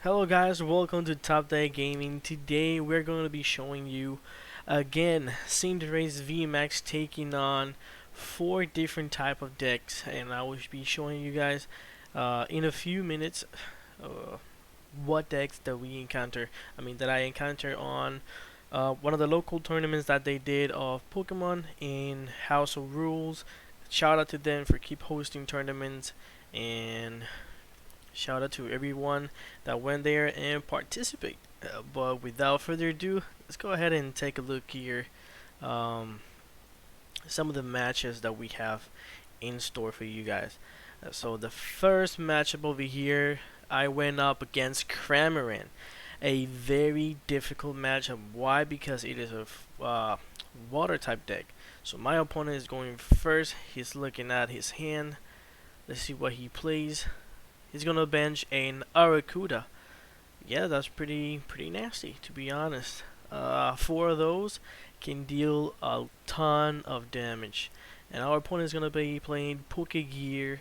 Hello guys, welcome to Top Day Gaming. Today we're going to be showing you again Cinderance Vmax taking on 4 different type of decks, and I will be showing you guys in a few minutes uh, what decks that we encounter. That I encounter on one of the local tournaments that they did of Pokemon in House of Rules. Shout out to them for keep hosting tournaments, and shout out to everyone that went there and participate. But without further ado, let's go ahead and take a look here. Um, some of the matches that we have in store for you guys. So the first matchup over here, I went up against Cremorant. A very difficult matchup. Why? Because it is a water type deck. So my opponent is going first. He's looking at his hand. Let's see what he plays. He's gonna bench an Arokuda. Yeah, that's pretty nasty, to be honest. 4 of those can deal a ton of damage. And our opponent is gonna be playing Pokegear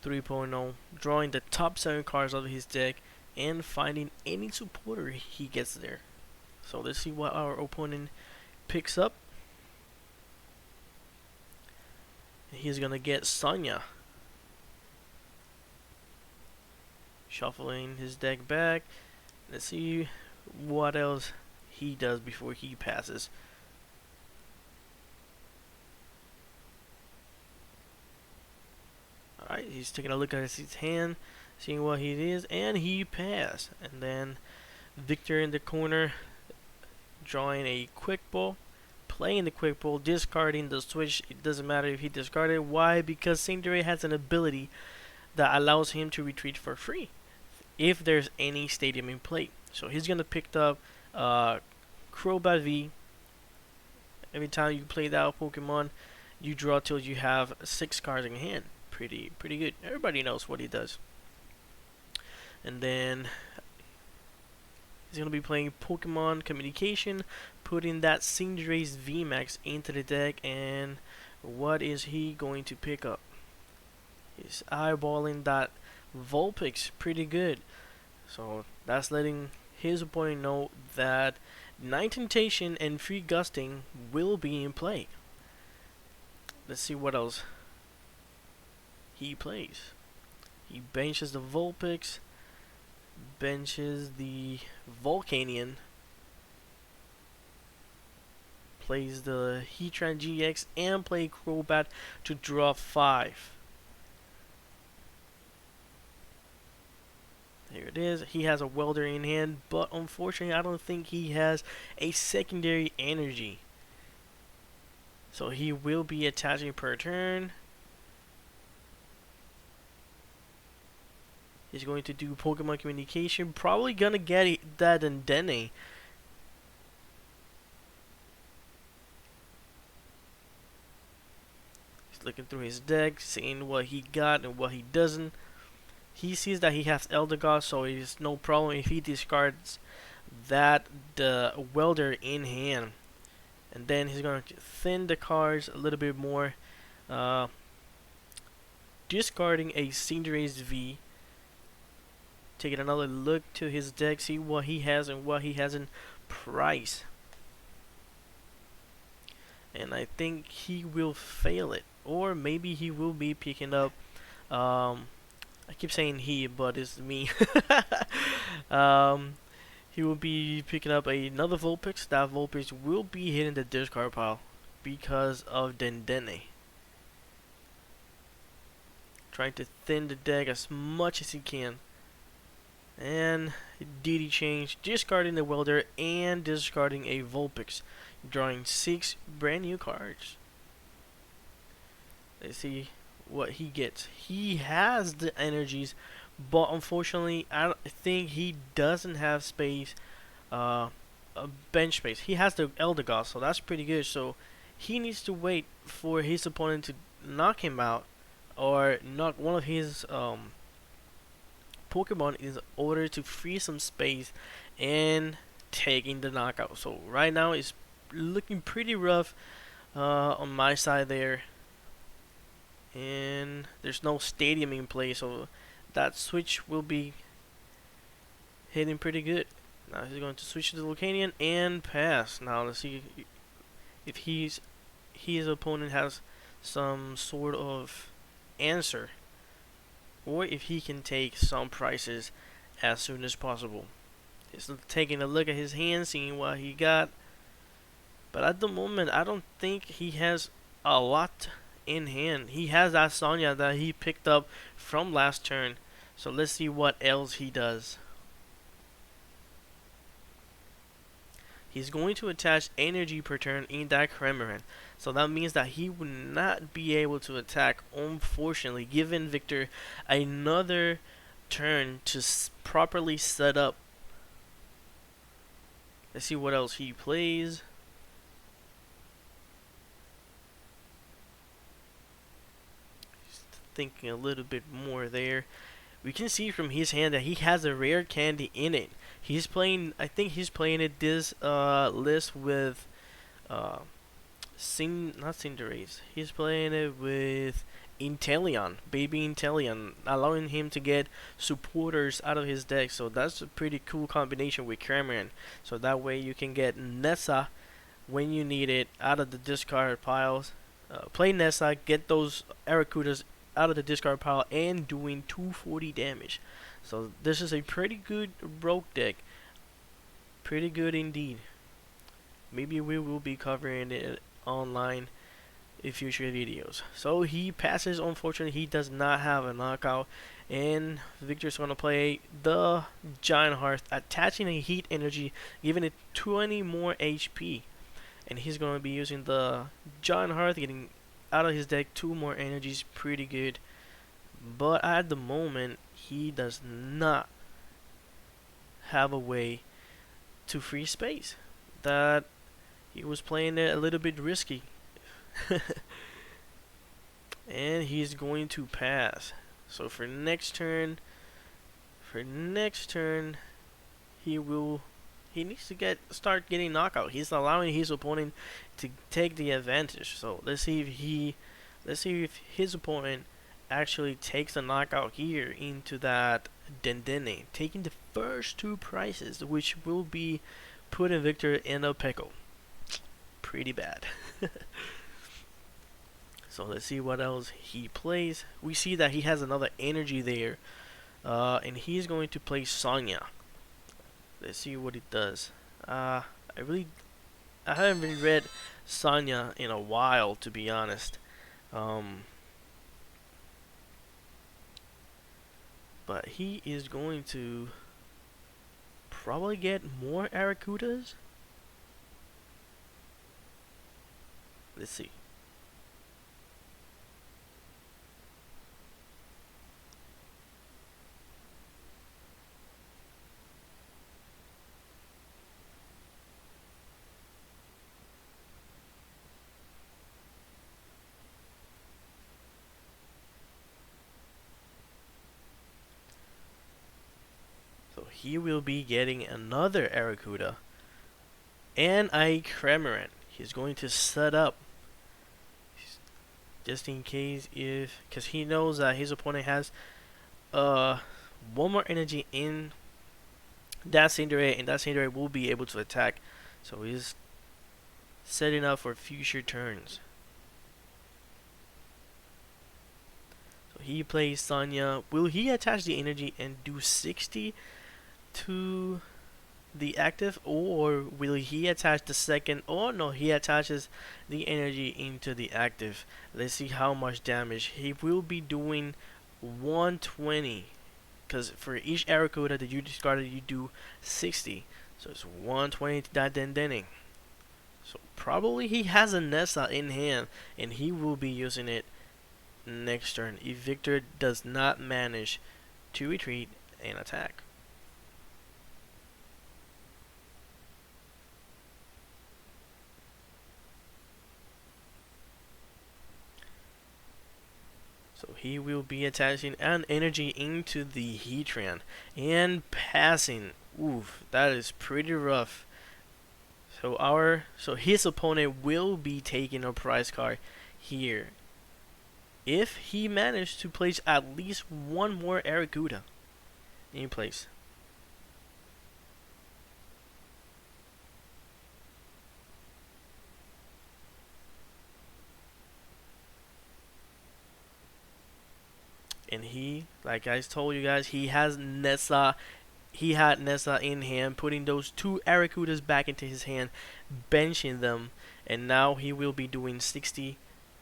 3.0, drawing the top 7 cards of his deck and finding any supporter he gets there. So let's see what our opponent picks up. He's gonna get Sonya. Shuffling his deck back. Let's see what else he does before he passes. Alright, he's taking a look at his hand, seeing what he is, and he passed. And then Victor in the corner, drawing a quick ball, playing the quick ball, discarding the switch. It doesn't matter if he discarded. Why? Because Cinderance has an ability that allows him to retreat for free if there's any stadium in play. So he's gonna pick up Crobat V. Every time you play that Pokemon, you draw till you have 6 cards in hand. Pretty good. Everybody knows what he does. And then he's gonna be playing Pokemon Communication, putting that Cinderance VMAX into the deck. And what is he going to pick up? He's eyeballing that Vulpix pretty good. So that's letting his opponent know that Night Temptation and Free Gusting will be in play. Let's see what else he plays. He benches the Vulpix, benches the Volcanion, plays the Heatran GX, and play Crobat to draw 5. Here it is. He has a welder in hand, but unfortunately I don't think he has a secondary energy. So he will be attaching per turn. He's going to do Pokemon Communication. Probably gonna get that and Dene. He's looking through his deck, seeing what he got and what he doesn't. He sees that he has Eldegoss, so it's no problem if he discards that the welder in hand. And then he's going to thin the cards a little bit more, discarding a Cinderance V. Taking another look to his deck, see what he has and what he has in price. And I think he will fail it, or maybe he will be picking up I keep saying he, but it's me. He will be picking up another Vulpix. That Vulpix will be hitting the discard pile because of Dendene. Trying to thin the deck as much as he can. And DD change, discarding the welder and discarding a Vulpix. Drawing 6 brand new cards. Let's see what he gets. He has the energies, but unfortunately I think he doesn't have space, a bench space. He has the Eldegoss, so that's pretty good. So he needs to wait for his opponent to knock him out or knock one of his Pokemon in order to free some space and taking the knockout. So right now it's looking pretty rough on my side there. And there's no stadium in play, so that switch will be hitting pretty good. Now he's going to switch to the Volcanion and pass. Now let's see if his opponent has some sort of answer, or if he can take some prices as soon as possible. He's taking a look at his hand, seeing what he got. But at the moment, I don't think he has a lot in hand. He has that Sonya that he picked up from last turn. So let's see what else he does. He's going to attach energy per turn in that Cremorant. So that means that he would not be able to attack, unfortunately, giving Victor another turn to properly set up. Let's see what else he plays. Thinking a little bit more there. We can see from his hand that he has a rare candy in it. He's playing, I think he's playing it this list with not Cinderance. He's playing it with Inteleon, baby Inteleon, allowing him to get supporters out of his deck. So that's a pretty cool combination with Cremorant. So that way you can get Nessa when you need it out of the discard piles. Play Nessa, get those Arokudas out of the discard pile and doing 240 damage. So this is a pretty good rogue deck. Pretty good indeed. Maybe we will be covering it online in future videos. So he passes. Unfortunately, he does not have a knockout, and Victor's going to play the Giant Hearth, attaching a heat energy, giving it 20 more HP, and he's going to be using the Giant Hearth, getting out of his deck 2 more energies. Pretty good, but at the moment he does not have a way to free space. That he was playing it a little bit risky. And he's going to pass. So for next turn, he needs to start getting knockout. He's allowing his opponent to take the advantage. So let's see if his opponent actually takes a knockout here into that Dendene, taking the first 2 prices, which will be putting Victor in a pickle. Pretty bad. So let's see what else he plays. We see that he has another energy there, and he's going to play Sonya. Let's see what it does. I haven't really read Sonya in a while, to be honest. But he is going to probably get more Arokudas. Let's see. So he will be getting another Arokuda and a Cremorant. He's going to set up just in case, because he knows that his opponent has 1 more energy in that Cinderance, and that Cinderance will be able to attack. So he's setting up for future turns. So he plays Sonya. Will he attach the energy and do 60 to the active, or will he attach the second? Oh no, he attaches the energy into the active. Let's see how much damage he will be doing. 120, because for each Arokuda that you discarded you do 60, so it's 120 to that Dendene. So probably he has a Nessa in hand, and he will be using it next turn if Victor does not manage to retreat and attack. So he will be attaching an energy into the Heatran and passing. Oof, that is pretty rough. So his opponent will be taking a prize card here if he managed to place at least 1 more Arokuda in place. Like I told you guys, he has Nessa. He had Nessa in hand, putting those two Arokudas back into his hand, benching them, and now he will be doing 60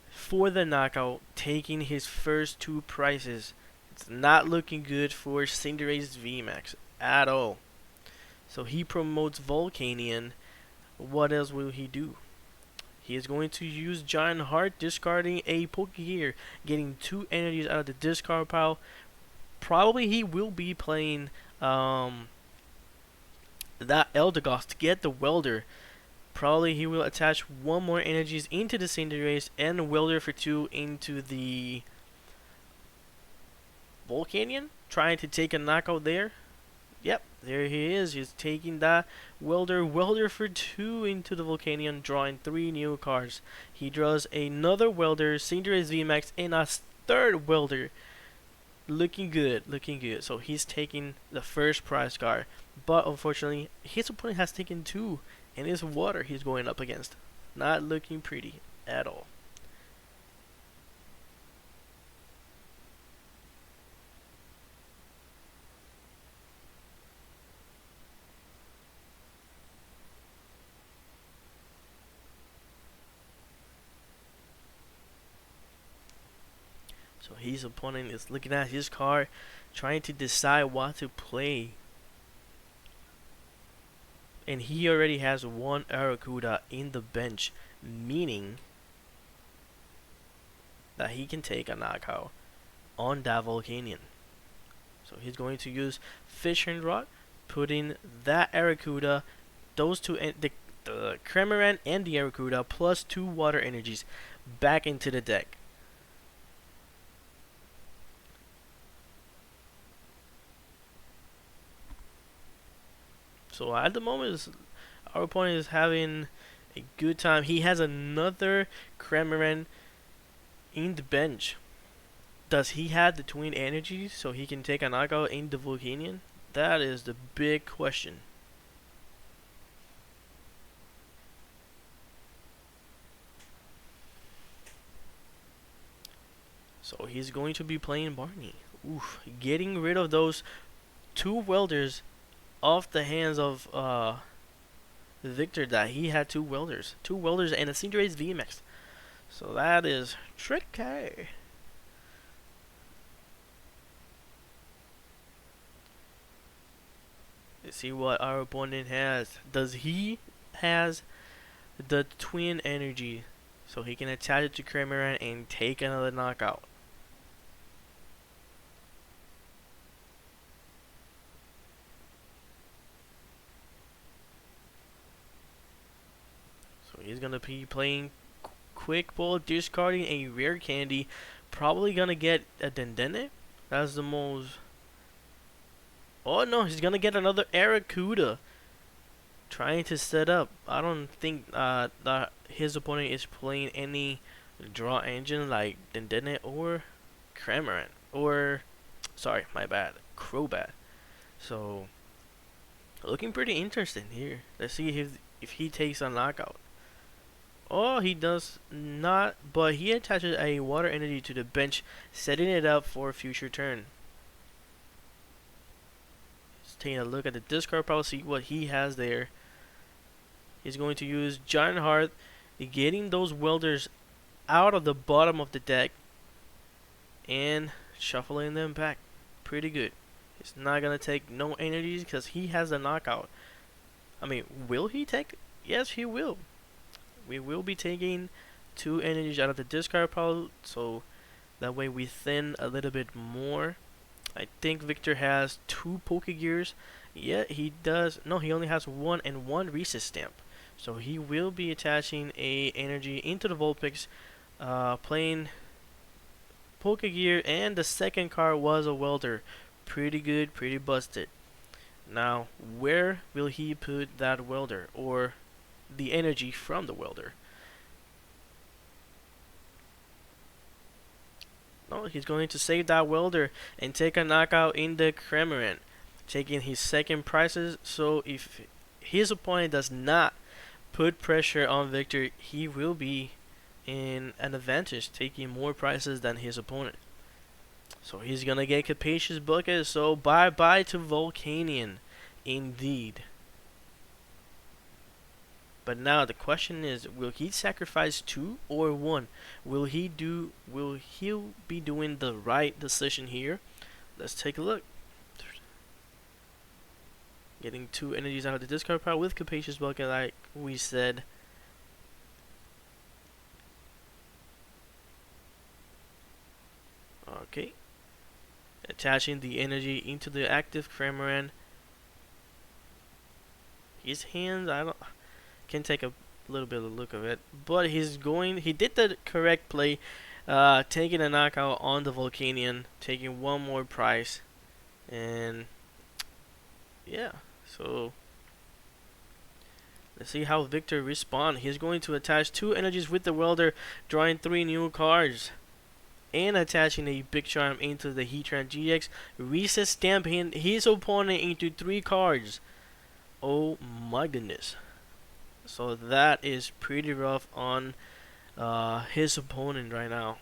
for the knockout, taking his first two prizes. It's not looking good for Cinderance Vmax at all. So he promotes Volcanion. What else will he do? He is going to use Giant Heart, discarding a Pokegear, getting two energies out of the discard pile. Probably he will be playing that Eldegoss to get the Welder. Probably he will attach one more energies into the Cinderace and Welder for two into the Volcanion, trying to take a knockout there. Yep, there he is. He's taking that Welder for two into the Volcanion, drawing three new cards. He draws another Welder, Cinderace VMAX, and a third Welder. Looking good, looking good. So he's taking the first prize card. But unfortunately, his opponent has taken two, and it's Water he's going up against. Not looking pretty at all. So his opponent is looking at his card, trying to decide what to play. And he already has one Arokuda in the bench, meaning that he can take a knockout on that Volcanion. So he's going to use Fishing Rod, putting that Arokuda, those two, the Cremorant and the Arokuda, plus two water energies back into the deck. So at the moment, our opponent is having a good time. He has another Cremorant in the bench. Does he have the twin energies so he can take a knockout in the Volcanion? That is the big question. So he's going to be playing Barney. Oof, getting rid of those two Welders off the hands of Victor. That he had two Welders and a Cinderace VMAX. So that is tricky. Let's see what our opponent has. Does he has the twin energy so he can attach it to Cremorant and take another knockout? So he's gonna be playing Quick Ball, discarding a rare candy. Probably gonna get a Dendene. That's the most. Oh no, he's gonna get another Arokuda. Trying to set up. I don't think that his opponent is playing any draw engine like Dendene or Cremorant. Or, sorry, my bad, Crobat. So, looking pretty interesting here. Let's see if he takes a knockout. Oh, he does not, but he attaches a water energy to the bench, setting it up for a future turn. Just taking a look at the discard pile, see what he has there. He's going to use Giant Heart, getting those Welders out of the bottom of the deck and shuffling them back. Pretty good. He's not going to take no energies because he has a knockout. I mean, will he take? Yes, he will. We will be taking two energies out of the discard pile, so that way we thin a little bit more. I think Victor has two Pokegears. Yeah, he does. No, he only has one and one Reset Stamp. So he will be attaching a energy into the Vulpix, playing Pokegear, and the second card was a Welder. Pretty good, pretty busted. Now, where will he put that Welder, or the energy from the Welder? No, he's going to save that Welder and take a knockout in the Cremorant, taking his second prizes. So if his opponent does not put pressure on Victor, he will be in an advantage, taking more prizes than his opponent. So he's gonna get Capacious Bucket, so bye-bye to Volcanion. Indeed. But now the question is, will he sacrifice 2 or 1? Will he be doing the right decision here? Let's take a look. Getting 2 energies out of the discard pile with Capacious Bucket, like we said. Okay. Attaching the energy into the active Cremorant. His hands, I don't can take a little bit of a look of it, but he did the correct play, taking a knockout on the Volcanion, taking 1 more prize, and yeah, so let's see how Victor responds. He's going to attach 2 energies with the welder, drawing 3 new cards, and attaching a big charm into the Heatran GX, reset stamping his opponent into 3 cards. Oh my goodness. So that is pretty rough on his opponent right now,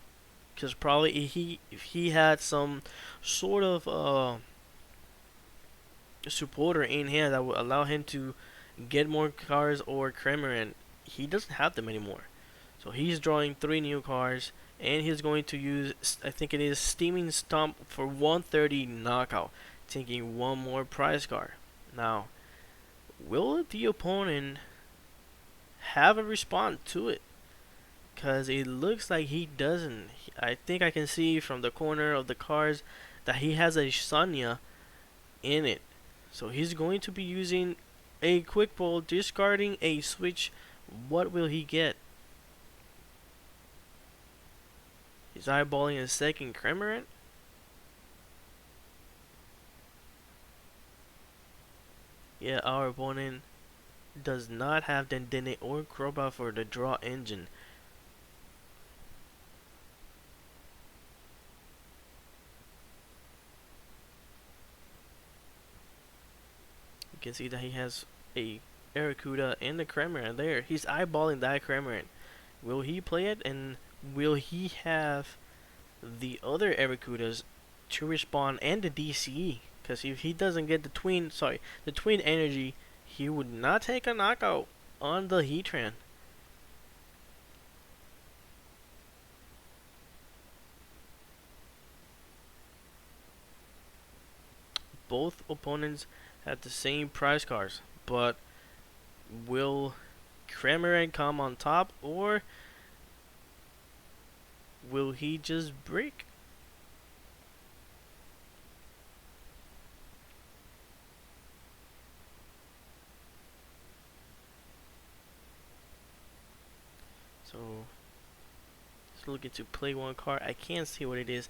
because probably if he had some sort of supporter in hand that would allow him to get more cards or Cremorant, he doesn't have them anymore. So he's drawing 3 new cards, and he's going to use, I think it is Steaming Stomp for 130 knockout, taking 1 more prize card. Now, will the opponent have a response to it? Because it looks like he doesn't. I think I can see from the corner of the cards that he has a Sonya in it. So he's going to be using a quick ball, discarding a switch. What will he get? He's eyeballing a second Cremorant. Yeah, our opponent does not have Dendene or Crobat for the draw engine. You can see that he has a Arokuda and the Cremorant there. He's eyeballing that Cremorant. Will he play it, and will he have the other Arokudas to respond and the DCE? Because if he doesn't get the twin energy, he would not take a knockout on the Heatran. Both opponents have the same prize cards, but will Cremorant come on top, or will he just break? So just looking to play 1 card. I can't see what it is.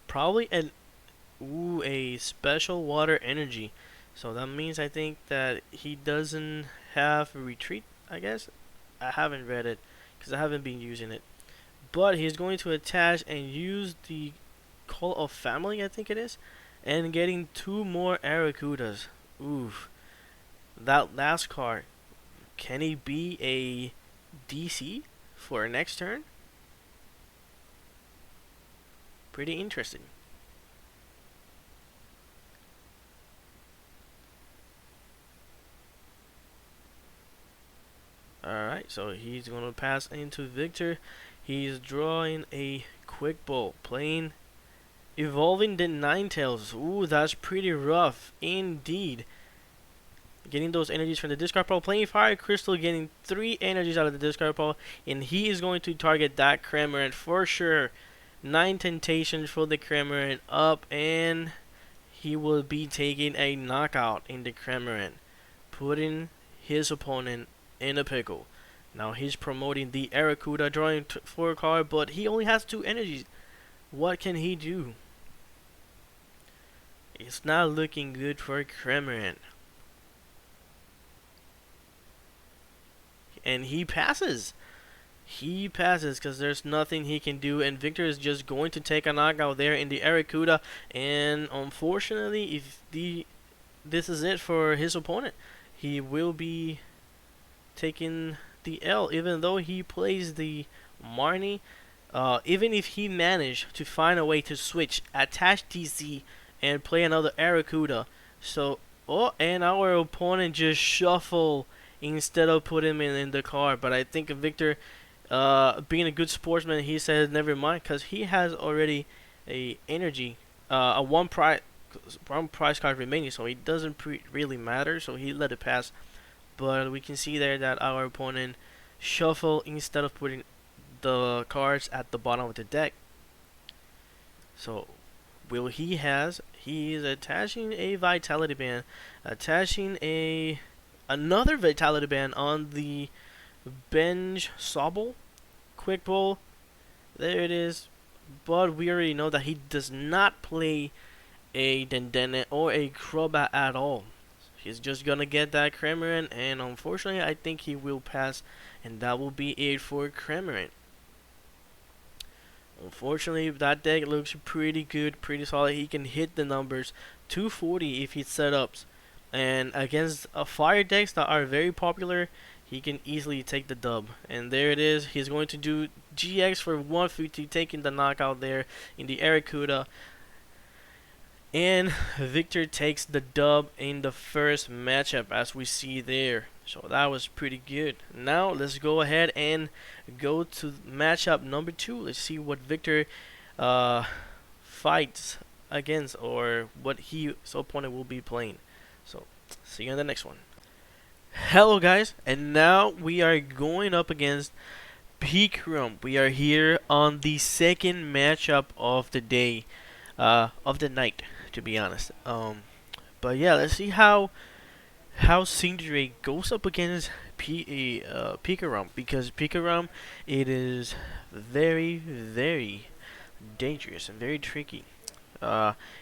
Probably a special water energy. So that means I think that he doesn't have a retreat, I guess. I haven't read it because I haven't been using it. But he's going to attach and use the Call of Family, I think it is, and getting 2 more Arokudas. Oof. That last card, can he be a DC for next turn? Pretty interesting. Alright, so he's going to pass into Victor. He's drawing a quick ball, playing Evolving the Ninetales. Ooh, that's pretty rough indeed. Getting those energies from the discard pile, playing Fire Crystal, getting 3 energies out of the discard pile, and he is going to target that Cremorant for sure. 9 Temptations for the Cremorant up, and he will be taking a knockout in the Cremorant, putting his opponent in a pickle. Now he's promoting the Arokuda, drawing 4 cards, but he only has 2 energies. What can he do? It's not looking good for Cremorant. And he passes. He passes because there's nothing he can do, and Victor is just going to take a knockout there in the Arokuda. And unfortunately, if this is it for his opponent, he will be taking the L, even though he plays the Marnie. Even if he managed to find a way to switch, attach TC, and play another Arokuda, so and our opponent just shuffle instead of put him in the car. But I think Victor, being a good sportsman, he said never mind because he has already a energy, a one prize card remaining, so it doesn't really matter. So he let it pass. But we can see there that our opponent shuffle instead of putting the cards at the bottom of the deck. So will he is attaching a vitality band, attaching another vitality band on the bench Sobble, quick ball. There it is. But we already know that he does not play a Dendenne or a Crobat at all. He's just gonna get that Cremorant, and unfortunately I think he will pass, and that will be it for Cremorant. Unfortunately, that deck looks pretty good, pretty solid. He can hit the numbers 240 if he setups, and against fire decks that are very popular, he can easily take the dub. And there it is. He's going to do GX for 150, taking the knockout there in the Arokuda. And Victor takes the dub in the first matchup, as we see there. So that was pretty good. Now let's go ahead and go to matchup number 2. Let's see what Victor fights against, or what his opponent will be playing. So see you in the next one. Hello guys, and now we are going up against Pikachu. We are here on the second matchup of the day, of the night, to be honest. But yeah, let's see how Cinderance goes up against Pikachu, because Pikachu, it is very, very dangerous and very tricky.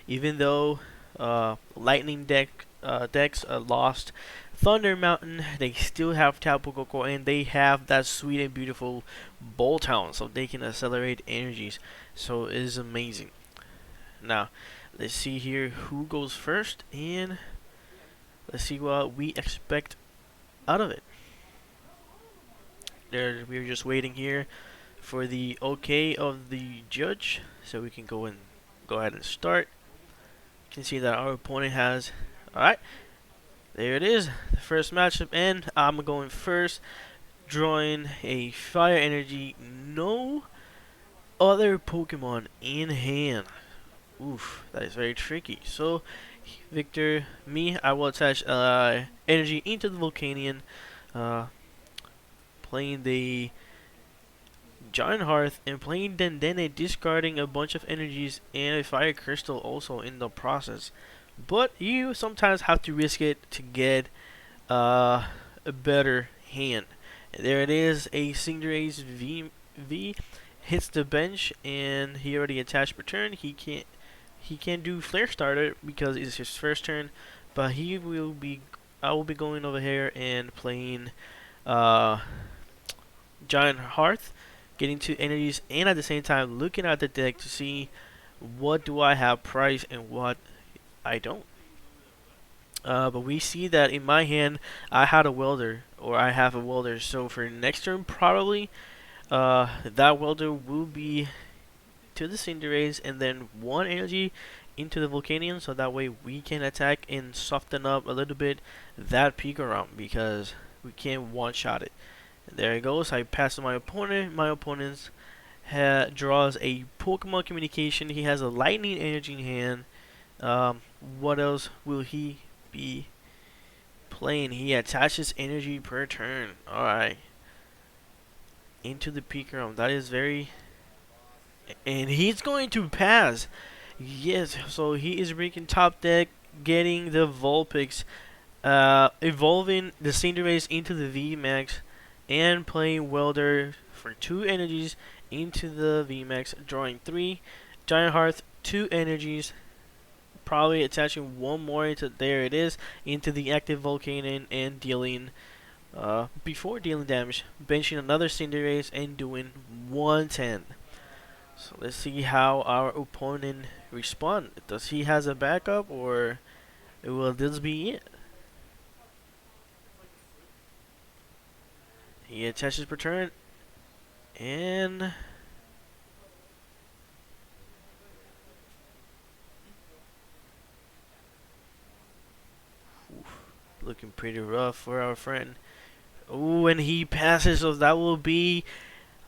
Even though Lightning decks lost Thunder Mountain, they still have Tapu Koko, and they have that sweet and beautiful Boltown, so they can accelerate energies. So it is amazing. Now, let's see here who goes first, and let's see what we expect out of it. We're just waiting here for the okay of the judge, so we can go ahead and start. You can see that our opponent has. Alright, there it is, the first matchup, and I'm going first, drawing a fire energy, no other Pokemon in hand. Oof, that is very tricky. So, Victor, I will attach energy into the Volcanion, playing the Giant Hearth, and playing Dendenne, discarding a bunch of energies and a Fire Crystal also in the process. But you sometimes have to risk it to get a better hand. And there it is, a Cinderance V hits the bench, and he already attached per turn. He can't do Flare Starter because it's his first turn, but I will be going over here and playing Giant Hearth, getting 2 energies, and at the same time looking at the deck to see what do I have price and what I don't. But we see that in my hand I had a welder, or I have a welder, so for next turn probably that welder will be to the Cinderace, and then 1 energy into the Volcanion, so that way we can attack and soften up a little bit that Pikachu, because we can't one-shot it. And there it goes, I pass to my opponent. My opponent draws a Pokemon Communication. He has a Lightning Energy in hand. What else will he be playing? He attaches energy per turn. Alright. Into the Pikachu. That is very... And he's going to pass. Yes, so he is breaking top deck, getting the Vulpix, evolving the Cinderace into the Vmax, and playing Welder for 2 energies into the Vmax, drawing 3. Giant Hearth, 2 energies, probably attaching 1 more into, there it is, into the active Volcanion, and dealing, before dealing damage, benching another Cinderace and doing 110. So let's see how our opponent responds. Does he has a backup, or will this be it? He attaches per turn, and looking pretty rough for our friend. Oh, and he passes, so that will be,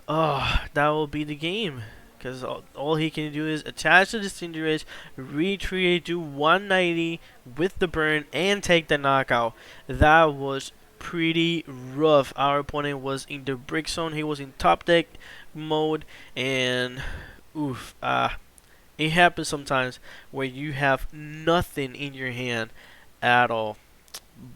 the game. Because all he can do is attach to the Cinderance, retreat, do 190 with the burn, and take the knockout. That was pretty rough. Our opponent was in the brick zone. He was in top deck mode, and oof, it happens sometimes where you have nothing in your hand at all.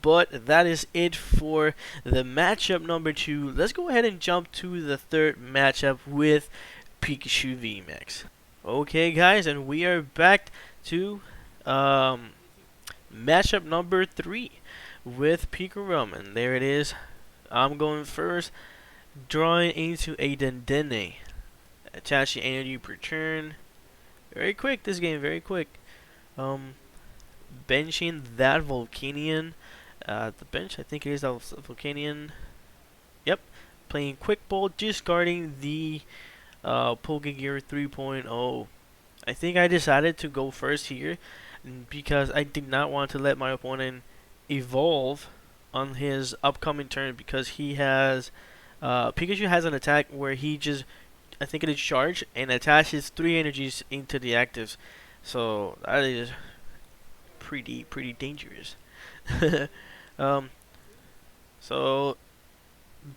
But that is it for the matchup number 2. Let's go ahead and jump to the third matchup with Pikachu Vmax. Okay, guys, and we are back to matchup number 3 with Pikachu. And there it is. I'm going first, drawing into a Dendenne. Attaching energy per turn. Very quick, this game, very quick. Benching that Volcanion. The bench, I think it is that Volcanion. Yep. Playing Quick Ball, discarding the Pokegear 3.0. I think I decided to go first here because I did not want to let my opponent evolve on his upcoming turn, because he has Pikachu has an attack where he just, I think it is charge, and attaches 3 energies into the actives. So that is pretty dangerous. So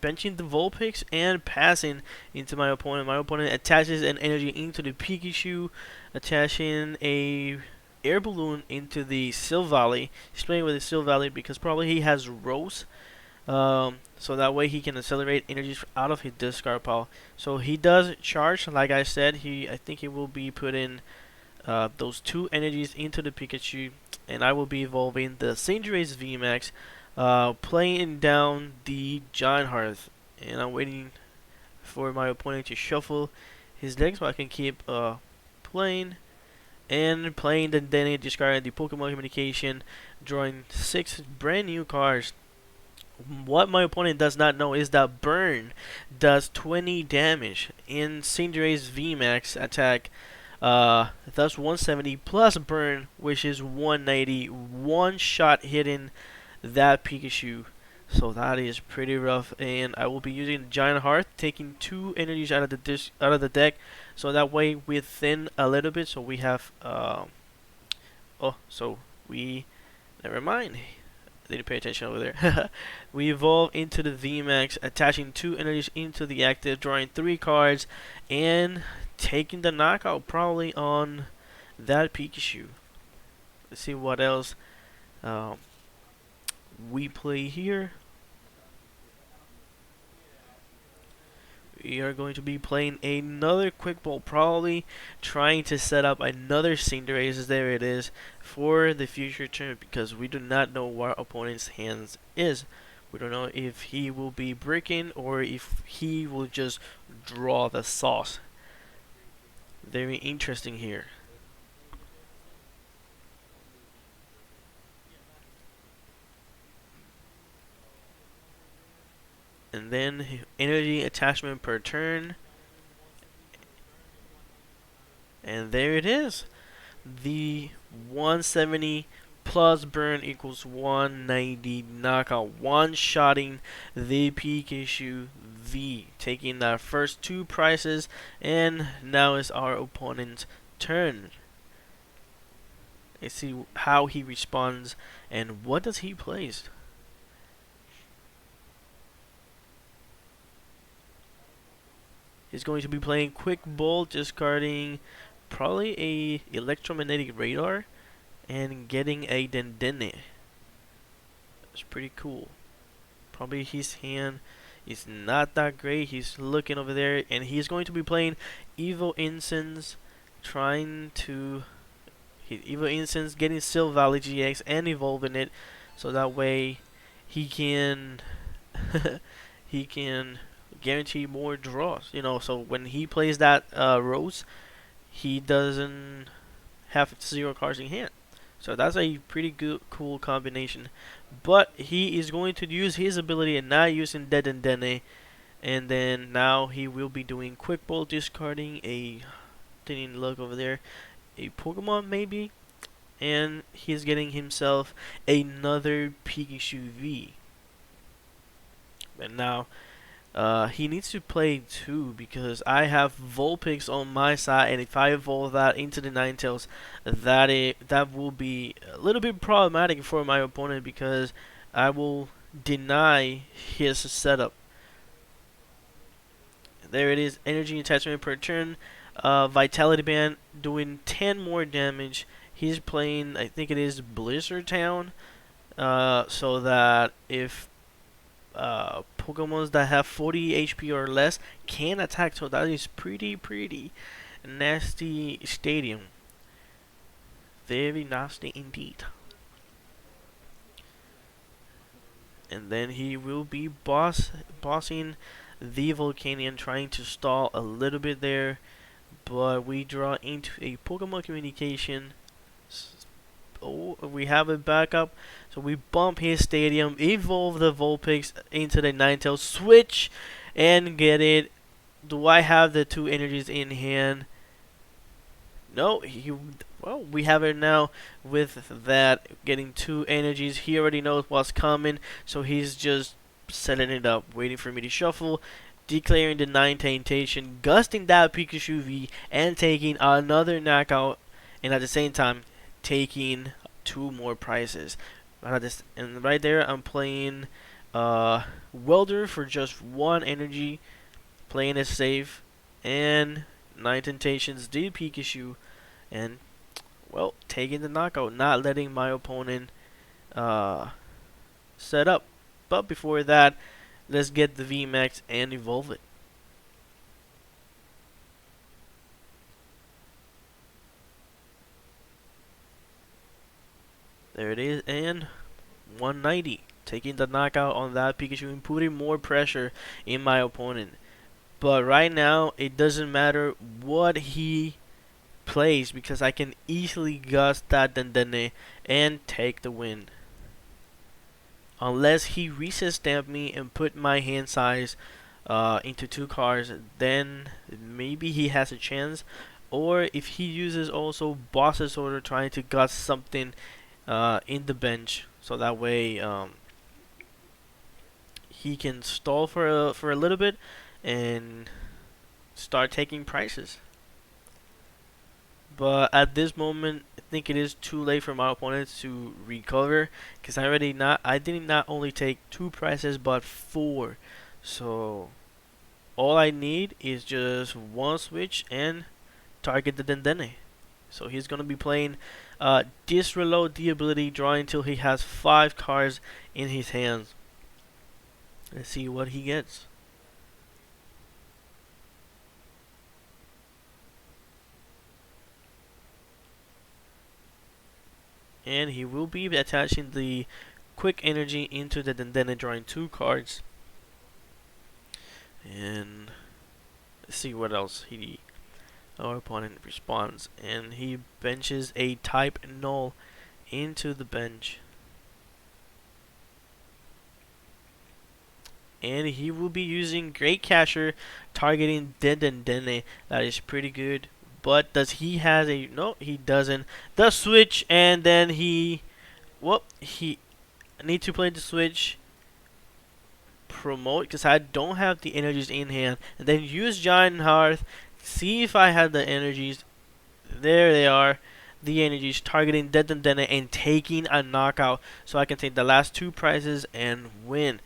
benching the Vulpix and passing into my opponent. My opponent attaches an energy into the Pikachu, attaching a air balloon into the Silvally. He's playing with the Silvally because probably he has Rose. So that way he can accelerate energies out of his discard pile. So he does charge, like I said. I think he will be putting those 2 energies into the Pikachu, and I will be evolving the Cinderance Vmax, playing down the Giant Hearth, and I'm waiting for my opponent to shuffle his deck so I can keep playing. And playing the Dene, discarding the Pokemon Communication, drawing 6 brand new cards. What my opponent does not know is that Burn does 20 damage in Cinderance Vmax attack. Thus 170 plus Burn, which is 190. One shot hitting that Pikachu. So that is pretty rough, and I will be using the Giant Hearth, taking 2 energies out of the deck, so that way we thin a little bit. So we have never mind. I didn't pay attention over there. We evolve into the VMAX, attaching 2 energies into the active, drawing 3 cards, and taking the knockout probably on that Pikachu. Let's see what else we play here. We are going to be playing another Quick Ball, probably trying to set up another Cinderance. There it is for the future turn, because we do not know what our opponent's hands is. We don't know if he will be breaking or if he will just draw the sauce. Very interesting here. And then energy attachment per turn. And there it is. The 170 plus burn equals 190 knockout. One-shotting the Pikachu V. Taking our first 2 prizes. And now is our opponent's turn. Let's see how he responds and what does he place. He's going to be playing Quick Ball, discarding probably a electromagnetic radar and getting a Dendenne. That's pretty cool. Probably his hand is not that great. He's looking over there, and he's going to be playing Evo Incense, trying to hit Evo Incense, getting Silvally GX and evolving it, so that way he can he can guarantee more draws. You know, so when he plays that Rose, he doesn't have 0 cards in hand. So that's a pretty good, cool combination. But he is going to use his ability and not using Dead and Dene. And then now he will be doing Quick Ball, discarding a, didn't look over there, a Pokemon maybe. and he's getting himself another Pikachu V. And now he needs to play two because I have Vulpix on my side, and if I evolve that into the Ninetales, that will be a little bit problematic for my opponent because I will deny his setup. There it is, energy attachment per turn, Vitality Band doing 10 more damage. He's playing, I think it is Blizzard Town, so that if Pokemons that have 40 HP or less can attack, so that is pretty nasty stadium. Very nasty indeed. And then he will be bossing the Volcanion, trying to stall a little bit there, but we draw into a Pokemon communication. Oh, we have it back up, so we bump his stadium, evolve the Vulpix into the Ninetales, switch, and get it. Do I have the two energies in hand? No, well, we have it now with that, getting two energies. He already knows what's coming, so he's just setting it up, waiting for me to shuffle, declaring the Ninetales, gusting that Pikachu V, and taking another knockout, and at the same time, taking two more prizes. And right there, I'm playing Welder for just one energy, playing it safe, and Ninetales the Pikachu, and well, taking the knockout, not letting my opponent set up. But before that, let's get the Vmax and evolve it. There it is, and 190. Taking the knockout on that Pikachu and putting more pressure in my opponent. But right now, it doesn't matter what he plays because I can easily gust that Dendene and take the win. Unless he reset stamp me and put my hand size into two cards, then maybe he has a chance. Or if he uses also Boss's Order, trying to gust something in the bench, so that way he can stall for a little bit and start taking prices. But at this moment, I think it is too late for my opponents to recover because I did not only take two prices but four. So all I need is just one switch and target the Dendene. So he's gonna be playing disreload the ability, drawing until he has 5 cards in his hands. Let's see what he gets. And he will be attaching the quick energy into the Dendene, drawing 2 cards. And let's see what else our opponent responds. And he benches a type null into the bench. And he will be using Great Casher, targeting the Dendene. That is pretty good. But does he has a... No, he doesn't. The switch, and then he need to play the switch. Promote, because I don't have the energies in hand. And then use Giant Hearth. See if I have the energies. There they are. The energies, targeting the Dendene and taking a knockout. So I can take the last 2 prizes and win.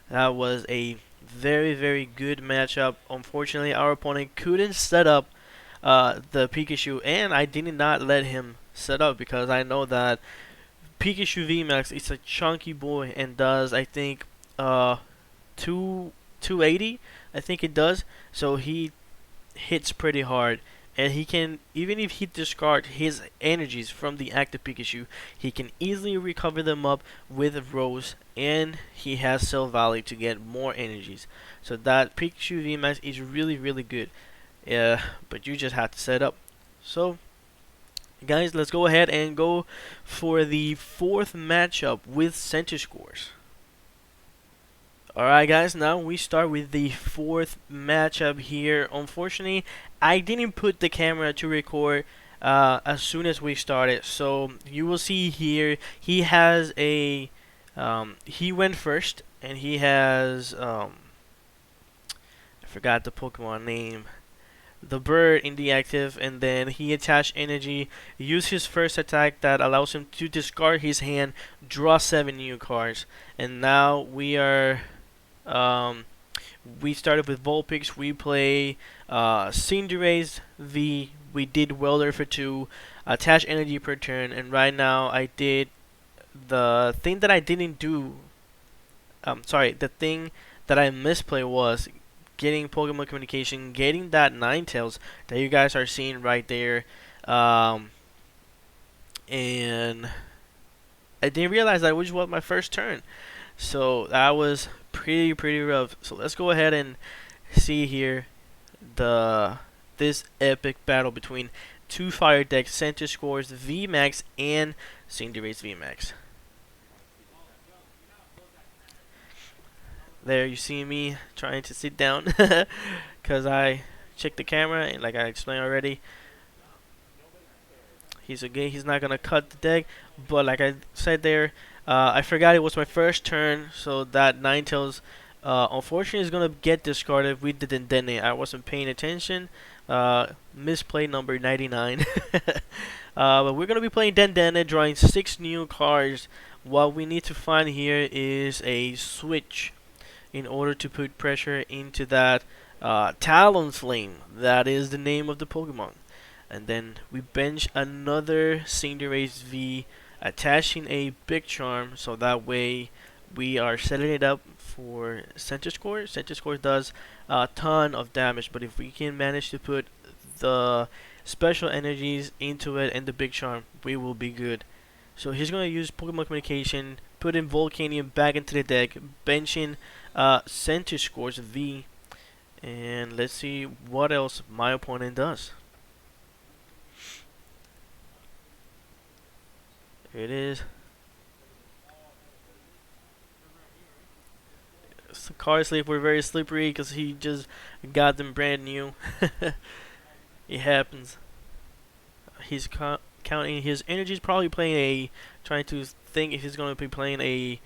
That was a very good matchup. Unfortunately, our opponent couldn't set up the Pikachu, and I did not let him set up because I know that Pikachu VMAX is a chunky boy and does, I think, 280. I think it does. So he hits pretty hard, and he can, even if he discards his energies from the active Pikachu, he can easily recover them up with Rose, and he has Cell Valley to get more energies. So that Pikachu VMAX is really good. But you just have to set up. So guys, let's go ahead and go for the 4th matchup with Centiskorch. Alright guys, now we start with the 4th matchup here. Unfortunately, I didn't put the camera to record as soon as we started. So you will see here he has a he went first, and he has I forgot the Pokemon name. The bird in the active, and then he attached energy, use his first attack that allows him to discard his hand, draw 7 new cards, and now um, we started with Vulpix. We play Cinderace V. We did Welder for 2, attach energy per turn, and right now I did the thing that I didn't do. Sorry, the thing that I misplay was getting Pokemon communication, getting that Ninetales that you guys are seeing right there, um, and I didn't realize that which was my first turn. So that was pretty rough. So let's go ahead and see here the this epic battle between two fire decks, Centiskorch Vmax and Cinderace Vmax. There you see me trying to sit down because I checked the camera, and like I explained already, he's not gonna cut the deck, but like I said there, I forgot it was my first turn, so that Ninetales unfortunately is gonna get discarded with the Dendene. I wasn't paying attention. Misplay number 99. But we're gonna be playing Dendene, drawing 6 new cards. What we need to find here is a switch in order to put pressure into that Talonflame. That is the name of the Pokemon. And then we bench another Cinderace V, attaching a Big Charm, so that way we are setting it up for Centiskorch. Centiskorch does a ton of damage, but if we can manage to put the special energies into it and the Big Charm, we will be good. So he's going to use Pokemon Communication, put in Volcanion back into the deck, benching Centiskorch V, and let's see what else my opponent does. Here it is. The card sleep were very slippery because he just got them brand new. It happens. He's counting his energies, probably playing a, trying to think if he's going to be playing a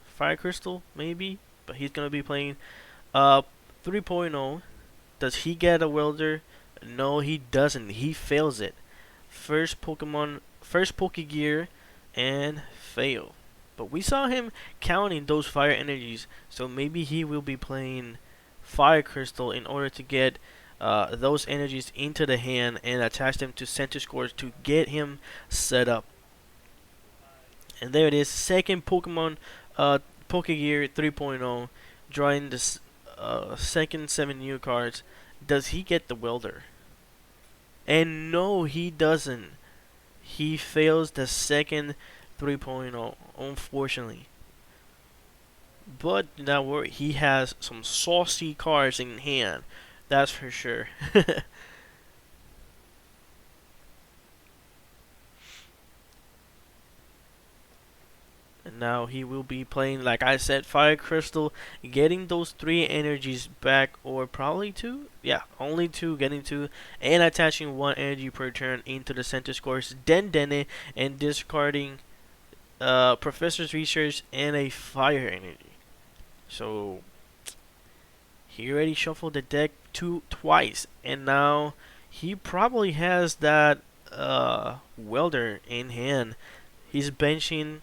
Fire Crystal, maybe. But he's going to be playing 3.0. Does he get a welder? No, he doesn't. He fails it. First Pokegear, and fail. But we saw him counting those fire energies, so maybe he will be playing Fire Crystal in order to get those energies into the hand and attach them to Centiskorch to get him set up. And there it is, second Pokemon Pokegear 3.0, drawing the second 7 new cards. Does he get the welder? And no, he doesn't. He fails the second 3.0, unfortunately. But not worry, he has some saucy cards in hand, that's for sure. And now he will be playing, like I said, Fire Crystal, getting those 3 energies back, or probably 2. Yeah, only 2, getting 2, and attaching 1 energy per turn into the Centiskorch Dendene, and discarding Professor's Research and a Fire Energy. So he already shuffled the deck twice, and now he probably has that welder in hand. He's benching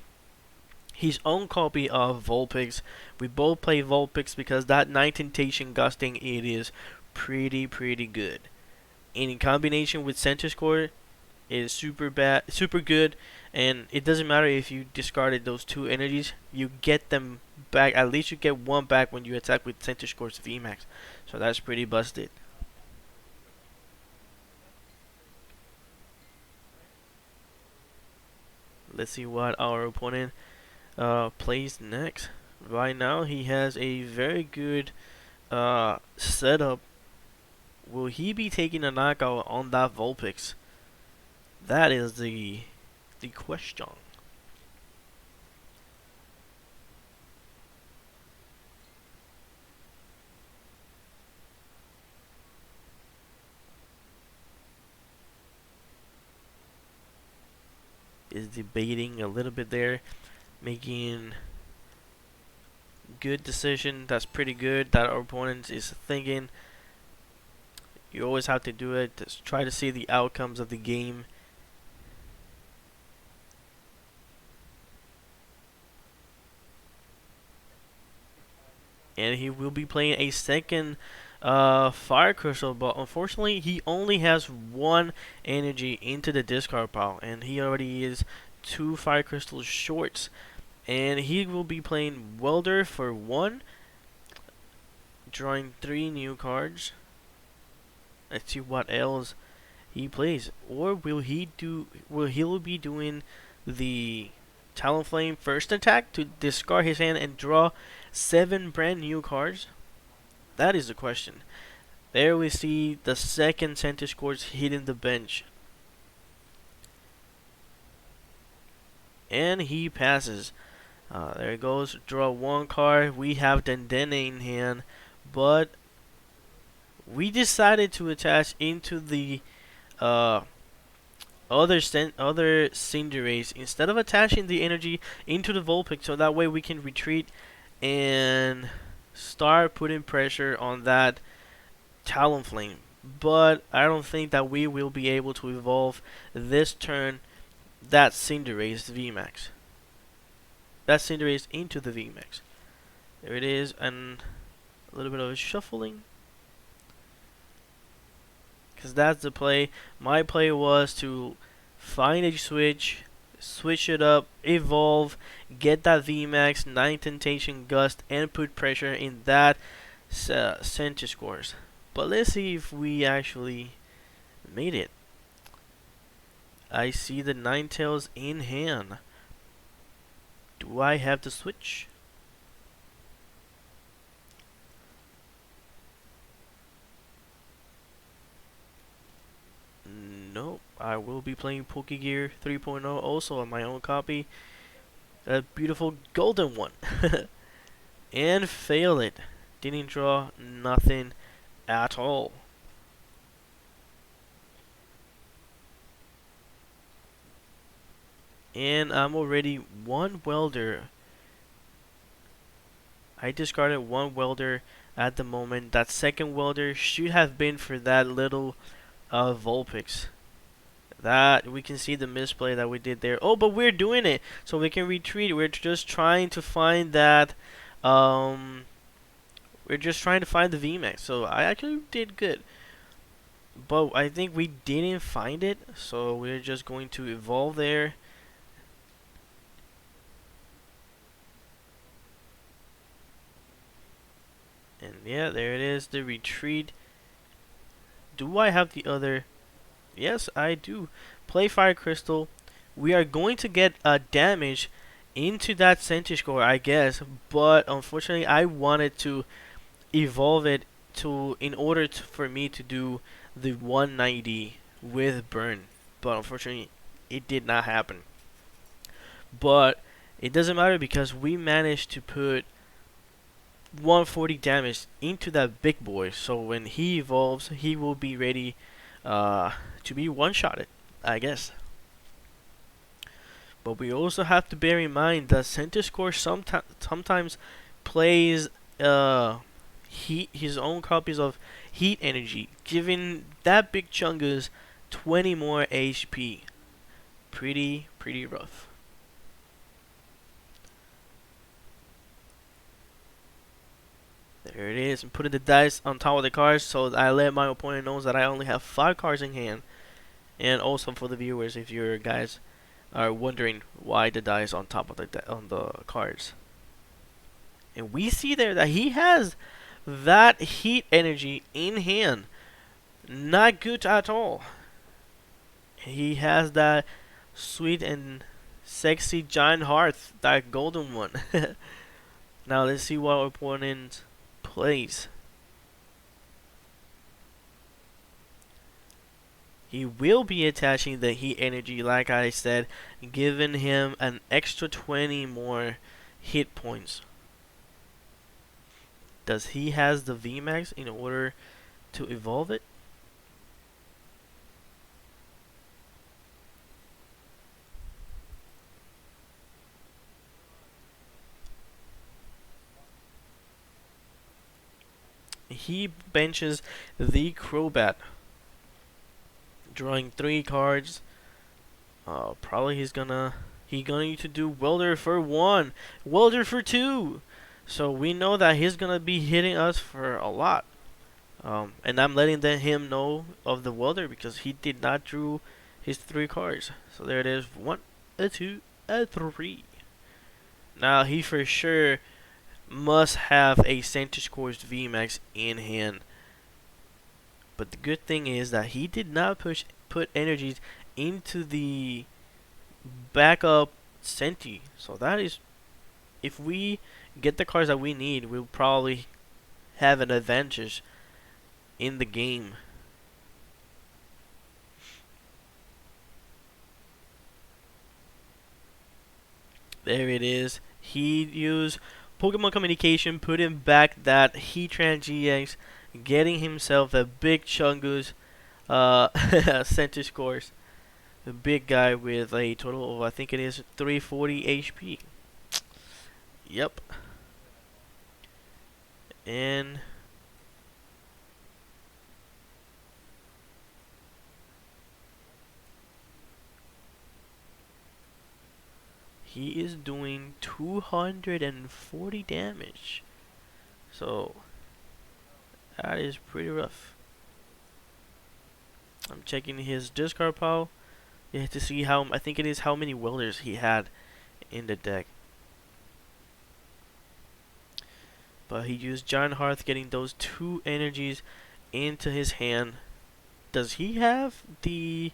his own copy of Vulpix. We both play Vulpix because that Night Temptation Gusting, it is pretty good. And in combination with Centiskorch, it is super good, and it doesn't matter if you discarded those 2 energies, you get them back. At least you get 1 back when you attack with Centiskorch VMAX. So that's pretty busted. Let's see what our opponent plays next. Right now he has a very good setup. Will he be taking a knockout on that Vulpix? That is the question. is debating a little bit there, making good decision. That's pretty good that our opponent is thinking. You always have to do it. Just try to see the outcomes of the game. And he will be playing a second Fire Crystal, but unfortunately he only has one energy into the discard pile, and he already is 2 Fire Crystals short. And he will be playing Welder for 1, drawing 3 new cards. Let's see what else he plays. Or will he be doing the Talonflame first attack to discard his hand and draw 7 brand new cards? That is the question. There we see the second Centiskorch hitting the bench. And he passes. There it goes. Draw 1 card. We have Dendene in hand, but we decided to attach into the other Cinderance instead of attaching the energy into the Vulpix, so that way we can retreat and start putting pressure on that Talonflame. But I don't think that we will be able to evolve this turn that Cinderace Vmax. That Cinderace into the Vmax. There it is, and a little bit of a shuffling. Because that's the play. My play was to find a switch it up, evolve, get that Vmax, 9 Temptation Gust, and put pressure in that Centiskorch. But let's see if we actually made it. I see the Ninetales in hand. Do I have the switch? Nope. I will be playing Pokegear 3.0 also on my own copy. A beautiful golden one. And fail it. Didn't draw nothing at all. And I'm already 1 welder. I discarded 1 welder at the moment. That second welder should have been for that little Vulpix. That we can see the misplay that we did there. Oh, but we're doing it, so we can retreat. We're just trying to find that. We're just trying to find the Vmax. So I actually did good, but I think we didn't find it. So we're just going to evolve there. And yeah, there it is, the retreat. Do I have the other? Yes, I do. Play Fire Crystal. We are going to get a damage into that Centiskorch, I guess. But unfortunately, I wanted to evolve it in order for me to do the 190 with burn. But unfortunately, it did not happen. But it doesn't matter because we managed to put 140 damage into that big boy. So when he evolves, he will be ready to be one-shotted, I guess. But we also have to bear in mind that Centiskorch sometimes plays his own copies of heat energy, giving that big Chungus 20 more HP. Pretty rough. There it is. I'm putting the dice on top of the cards, so I let my opponent know that I only have 5 cards in hand. And also for the viewers, if you guys are wondering why the dice on top of the cards. And we see there that he has that heat energy in hand. Not good at all. He has that sweet and sexy giant heart, that golden one. Now let's see what our opponent plays. He will be attaching the heat energy, like I said, giving him an extra 20 more hit points. Does he has the Vmax in order to evolve it? he benches the Crobat, drawing 3 cards. Probably he's gonna need to do Welder for 1, Welder for 2. So we know that he's gonna be hitting us for a lot. And I'm letting him know of the Welder because he did not drew his 3 cards. So there it is, 1, a 2, a 3. Now he for sure must have a Centiskorch Vmax in hand. But the good thing is that he did not put energies into the backup Centi. So that is, if we get the cards that we need, we'll probably have an advantage in the game. There it is. He used Pokemon Communication, put him back that Heatran GX, getting himself a big Chungus Centiskorch. The big guy with a total of, I think it is 340 HP. Yep. And he is doing 240 damage. So that is pretty rough. I'm checking his discard pile. You have to see how, I think it is how many Welders he had in the deck. But he used Giant Hearth, getting those 2 energies into his hand. Does he have the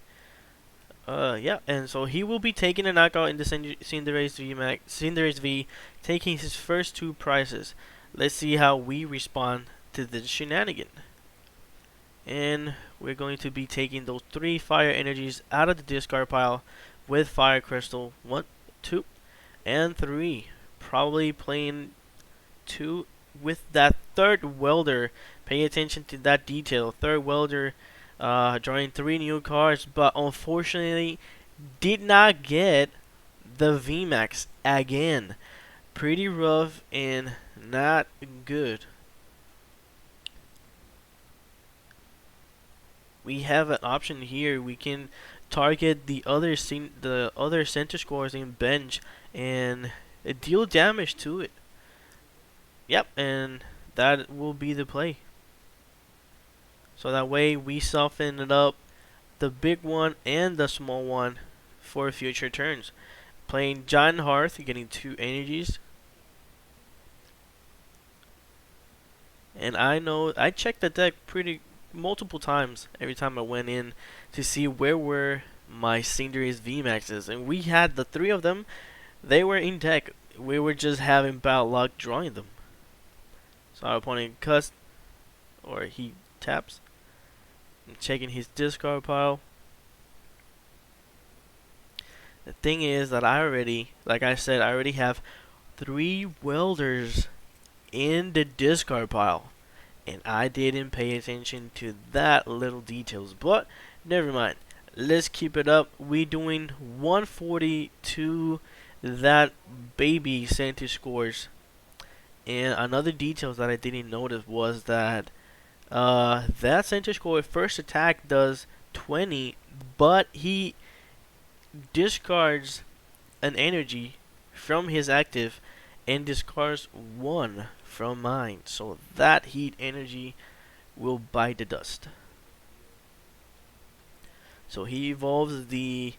yeah, and so he will be taking a knockout in the Cinderace V, taking his first 2 prizes. Let's see how we respond to the shenanigan. And we're going to be taking those 3 fire energies out of the discard pile with Fire Crystal. 1, 2, and 3. Probably playing 2 with that 3rd Welder. Pay attention to that detail. 3rd Welder, drawing 3 new cards, but unfortunately did not get the Vmax again. Pretty rough and not good. We have an option here. We can target the other Centiskorch in bench and deal damage to it. Yep, and that will be the play. So that way we soften it up, the big one and the small one, for future turns. Playing Giant Hearth, getting 2 energies. And I know I checked the deck multiple times every time I went in to see where were my Cinderace VMAXs, and we had the 3 of them. They were in deck. We were just having bad luck drawing them. So our opponent cuts, or he taps. I'm checking his discard pile. The thing is that like I said, I already have 3 Welders in the discard pile. And I didn't pay attention to that little details. But never mind. Let's keep it up. We doing 140 to that baby Centiskorch. And another detail that I didn't notice was that that Centiskorch first attack does 20, but he discards an energy from his active and discards 1 from mine. So that heat energy will bite the dust. So he evolves the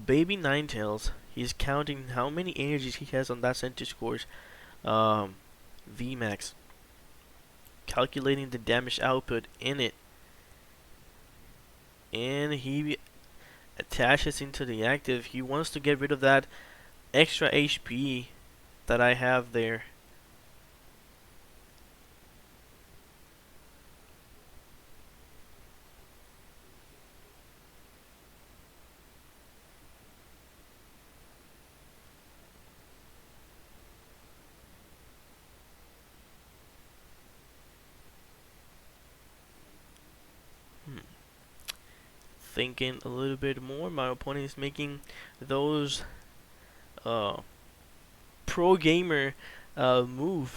baby Ninetales. He's counting how many energies he has on that Centiskorch Vmax, calculating the damage output in it, and he attaches into the active. He wants to get rid of that extra HP that I have there. Thinking a little bit more, my opponent is making those pro gamer move.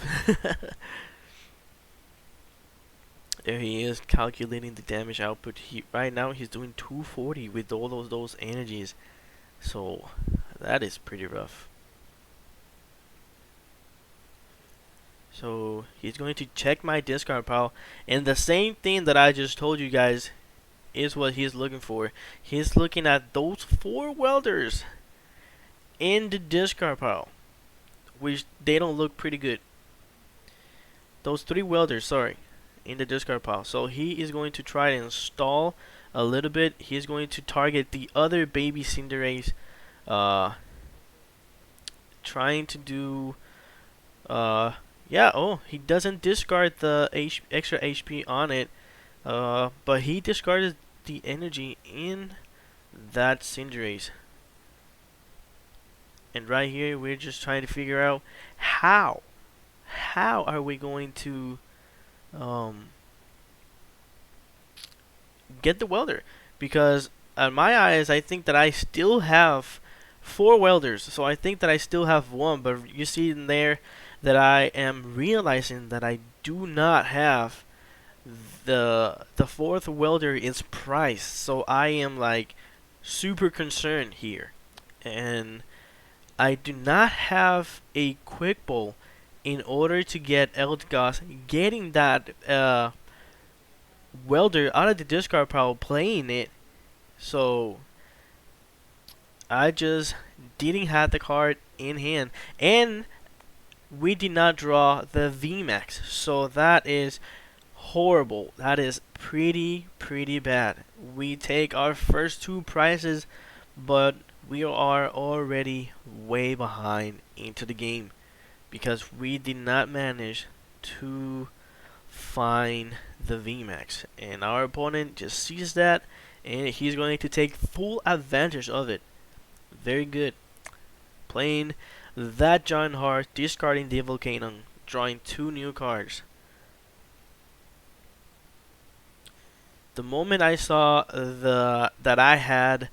There he is calculating the damage output. Right now he's doing 240 with all those energies. So that is pretty rough. So he's going to check my discard pile, and the same thing that I just told you guys is what he's looking for. He's looking at those 4 welders in the discard pile, which they don't look pretty good. Those 3 welders, sorry, in the discard pile. So he is going to try to install a little bit. He's going to target the other baby Cinderace, trying to do, yeah, oh, he doesn't discard the extra HP on it, but he discarded the energy in that Cinderace. And right here, we're just trying to figure out how are we going to get the welder, because in my eyes I think that I still have 4 welders, so I think that I still have 1, but you see in there that I am realizing that I do not have the 4th welder is priced, so I am like super concerned here, and I do not have a quick bowl in order to get Eldegoss getting that welder out of the discard pile playing it. So I just didn't have the card in hand, and we did not draw the Vmax, so that is horrible. That is pretty bad. We take our first 2 prizes, but we are already way behind into the game because we did not manage to find the Vmax, and our opponent just sees that and he's going to take full advantage of it. Very good. Playing that Giant Heart, discarding the Volcano, drawing 2 new cards. The moment I saw that I had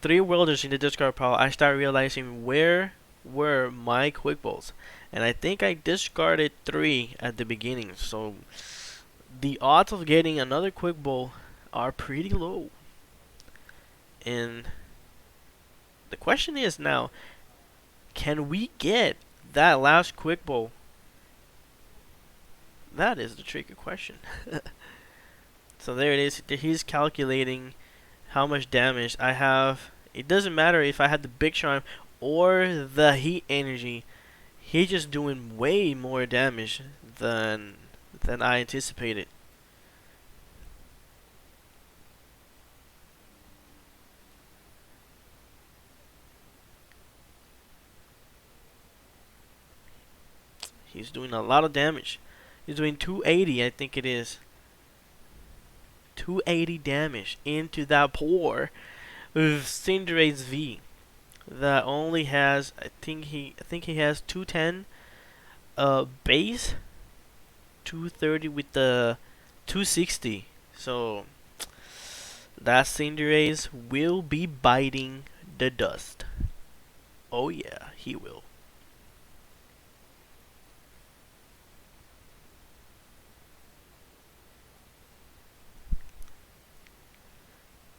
3 welders in the discard pile, I started realizing where were my quick balls, and I think I discarded 3 at the beginning, so the odds of getting another quick ball are pretty low. And the question is now, can we get that last quick ball? That is the tricky question. So there it is. He's calculating how much damage I have. It doesn't matter if I had the big charm or the heat energy. He's just doing way more damage than I anticipated. He's doing a lot of damage. He's doing 280, I think it is. 280 damage into that poor Cinderace V that only has, I think he has 210 base, 230 with the 260. So that Cinderace will be biting the dust. Oh yeah, he will.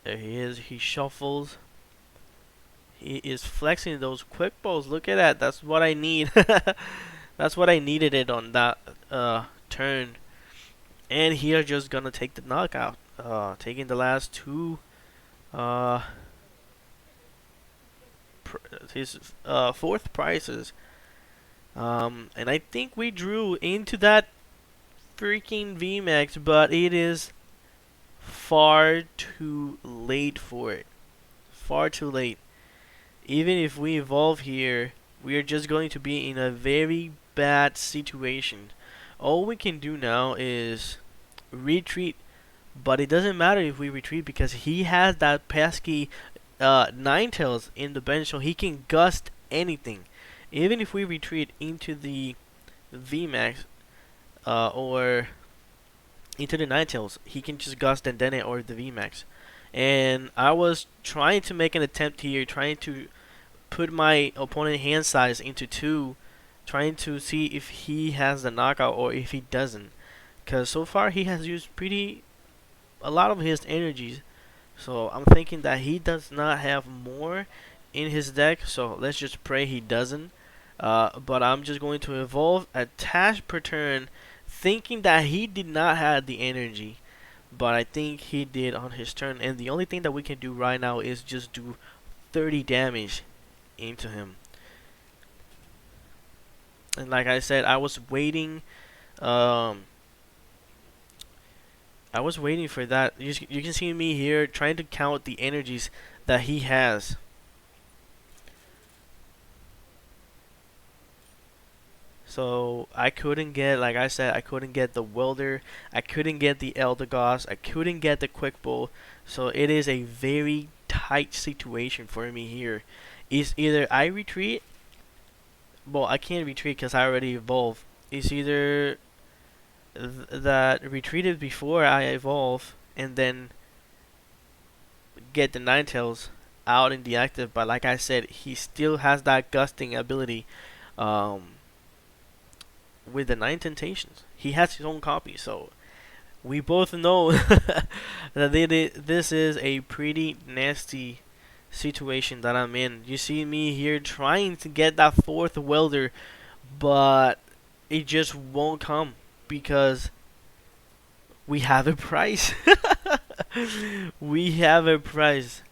There he is. He shuffles. He is flexing those quick balls. Look at that. That's what I need. That's what I needed it on that turn. And here just gonna take the knockout. Taking the last 2. His 4th prizes. And I think we drew into that freaking VMAX, but it is far too late for it. Far too late. Even if we evolve here, we are just going to be in a very bad situation. All we can do now is retreat, but it doesn't matter if we retreat because he has that pesky Ninetales in the bench, so he can gust anything. Even if we retreat into the VMAX or into the Ninetales, he can just gust and then it or the VMAX. And I was trying to make an attempt here, trying to put my opponent hand size into 2, trying to see if he has the knockout or if he doesn't. because so far he has used a lot of his energies. So I'm thinking that he does not have more in his deck. So let's just pray he doesn't. But I'm just going to evolve a task per turn, thinking that he did not have the energy. But I think he did on his turn. And the only thing that we can do right now is just do 30 damage into him. And like I said, um, I was waiting for that. You can see me here trying to count the energies that he has. So I couldn't get, like I said, I couldn't get the welder, I couldn't get the Eldegoss, I couldn't get the quick bow. So it is a very tight situation for me here. It's either I retreat, well I can't retreat because I already evolved. It's either that retreated before I evolve and then get the Ninetales out in the active, but like I said, he still has that gusting ability. Um, with the Nine Temptations. He has his own copy, so we both know that this is a pretty nasty situation that I'm in. You see me here trying to get that fourth welder, but it just won't come because we have a price. We have a price,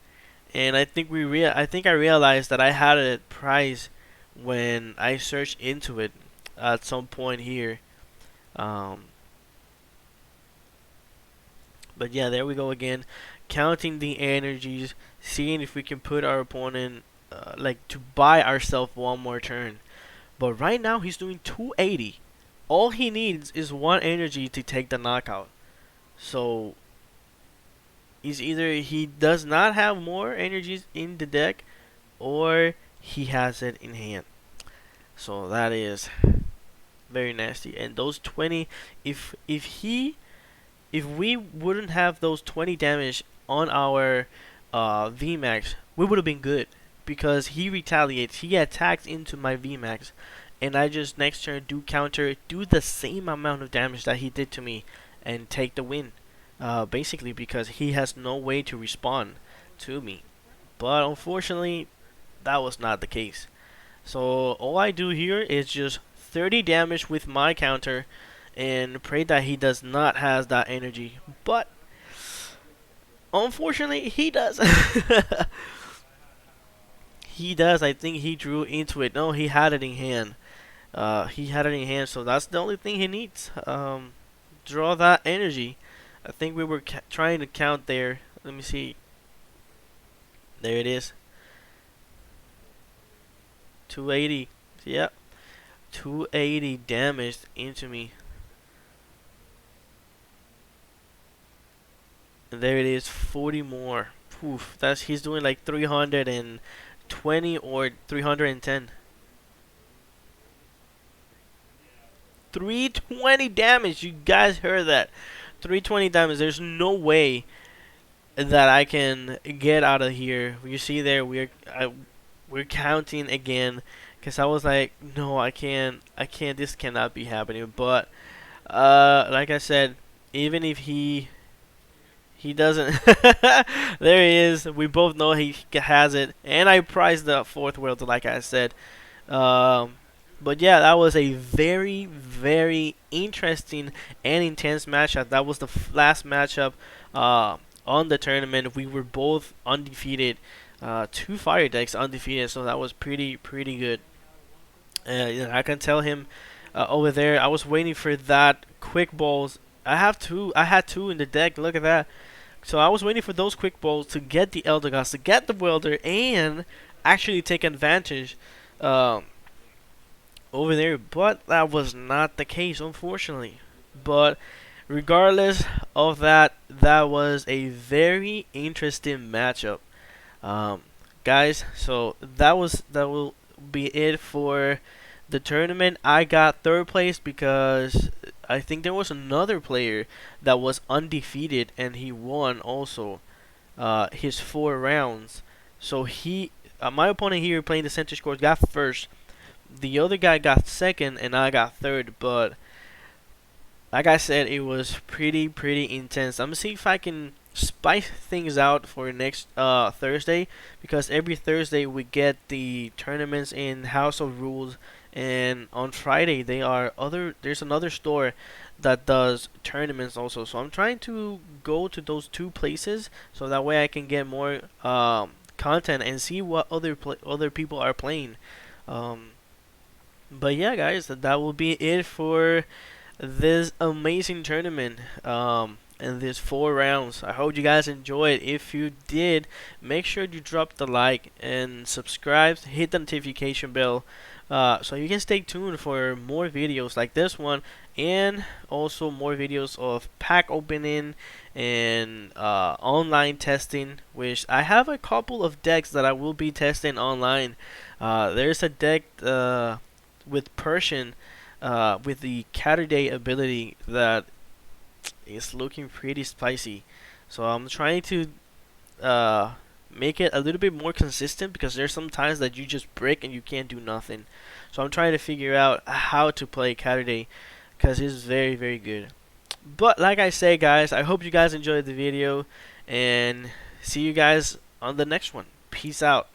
and I think I realized that I had a price when I searched into it at some point here. Um, but yeah, there we go again, counting the energies, seeing if we can put our opponent like to buy ourselves one more turn. But right now he's doing 280. All he needs is one energy to take the knockout. So he's either he does not have more energies in the deck, or he has it in hand. So that is very nasty. And those 20, if we wouldn't have those 20 damage on our Vmax, we would have been good because he retaliates. He attacks into my Vmax, and I just next turn do counter, do the same amount of damage that he did to me, and take the win. Basically because he has no way to respond to me. But unfortunately, that was not the case. So all I do here is just 30 damage with my counter and pray that he does not have that energy. But unfortunately, he does. He does. I think he drew into it. No, he had it in hand. He had it in hand, so that's the only thing he needs. Draw that energy. I think we were trying to count there. Let me see. There it is. 280. Yep. 280 damaged into me. And there it is. 40 more. Poof. He's doing like 320 or 310. 320 damage. You guys heard that. 320 damage. There's no way that I can get out of here. You see there, we're counting again, because I was like, no, I can't, this cannot be happening. But like I said, even if he doesn't, there he is. We both know he has it, and I priced the fourth world, like I said. But yeah, that was a very, very interesting and intense matchup. That was the last matchup on the tournament. We were both undefeated, two fire decks undefeated, so that was pretty good. You know, I can tell him over there. I was waiting for that quick balls. I had two in the deck. Look at that. So I was waiting for those quick balls to get the Eldegoss, to get the welder, and actually take advantage over there. But that was not the case, unfortunately. But regardless of that, that was a very interesting matchup, guys. So that will be it for the tournament. I got third place because I think there was another player that was undefeated and he won also his 4 rounds. So my opponent here playing the Centiskorch got first. The other guy got second and I got third, but like I said, it was pretty intense. I'm gonna see if I can spice things out for next Thursday, because every Thursday we get the tournaments in House of Rules, and on Friday there's another store that does tournaments also. So I'm trying to go to those two places so that way I can get more content and see what other people are playing. Um, but yeah, guys, that will be it for this amazing tournament, and these 4 rounds. I hope you guys enjoyed. If you did, make sure you drop the like and subscribe, hit the notification bell, so you can stay tuned for more videos like this one, and also more videos of pack opening and online testing, which I have a couple of decks that I will be testing online. There's a deck with Persian, with the Caturday ability that is looking pretty spicy. So I'm trying to uh, make it a little bit more consistent, because there's some times that you just break and you can't do nothing. So I'm trying to figure out how to play Caturday, because it's very good. But like I say, guys, I hope you guys enjoyed the video, and see you guys on the next one. Peace out.